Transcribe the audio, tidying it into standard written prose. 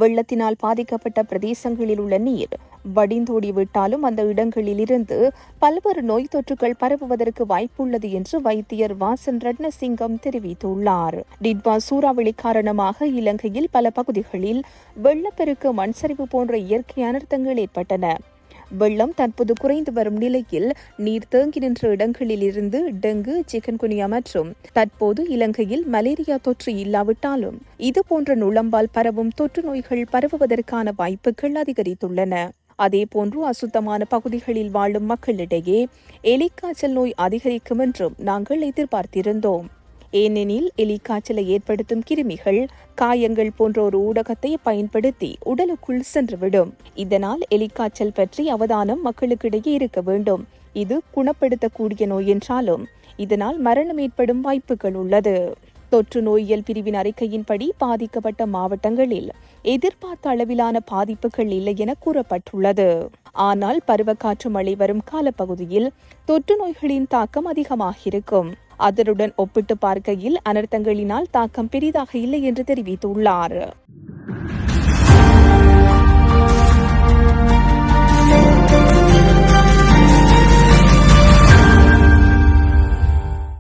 வெள்ளத்தினால் பாதிக்கப்பட்ட பிரதேசங்களில் உள்ள நீர் வடிந்தோடிவிட்டாலும் அந்த இடங்களிலிருந்து பல்வேறு நோய் தொற்றுகள் பரவுவதற்கு வாய்ப்புள்ளது என்று வைத்தியர் வாசன் ரட்னசிங்கம் தெரிவித்துள்ளார். டிட்வா சூறாவளி காரணமாக இலங்கையில் பல பகுதிகளில் வெள்ளப்பெருக்கு, மண்சரிவு போன்ற இயற்கை அனர்த்தங்கள் ஏற்பட்டன. வெள்ளம் தற்போது குறைந்து வரும் நிலையில் நீர் தேங்கி நின்ற இடங்களில் இருந்து டெங்கு, சிக்கன்குனியா மற்றும் தற்போது இலங்கையில் மலேரியா தொற்று இல்லாவிட்டாலும் இதுபோன்ற நுளம்பால் பரவும் தொற்று நோய்கள் பரவுவதற்கான வாய்ப்புகள் அதிகரித்துள்ளன. அதேபோன்று அசுத்தமான பகுதிகளில் வாழும் மக்களிடையே எலிக்காய்ச்சல் நோய் அதிகரிக்கும் என்றும் நாங்கள் எதிர்பார்த்திருந்தோம். ஏனெனில் எலிக்காய்ச்சலை ஏற்படுத்தும் கிருமிகள் காயங்கள் போன்ற ஒரு ஊடகத்தை பயன்படுத்தி உடலுக்குள் சென்றுவிடும். இதனால் எலிக்காய்ச்சல் பற்றி அவதானம் மக்களுக்கிடையே இருக்க வேண்டும். இது குணப்படுத்தக்கூடிய நோய் என்றாலும் இதனால் மரணம் ஏற்படும் வாய்ப்புகள் உள்ளது. தொற்று நோயியல் பிரிவின் அறிக்கையின்படி பாதிக்கப்பட்ட மாவட்டங்களில் எதிர்பார்த்த அளவிலான பாதிப்புகள் இல்லை என கூறப்பட்டுள்ளது. ஆனால் பருவக்காற்று மழை வரும் காலப்பகுதியில் தொற்று நோய்களின் தாக்கம் அதிகமாக இருக்கும். அதனுடன் ஒப்பிட்டு பார்க்கையில் அனர்த்தங்களினால் தாக்கம் பெரிதாக இல்லை என்று தெரிவித்துள்ளார்.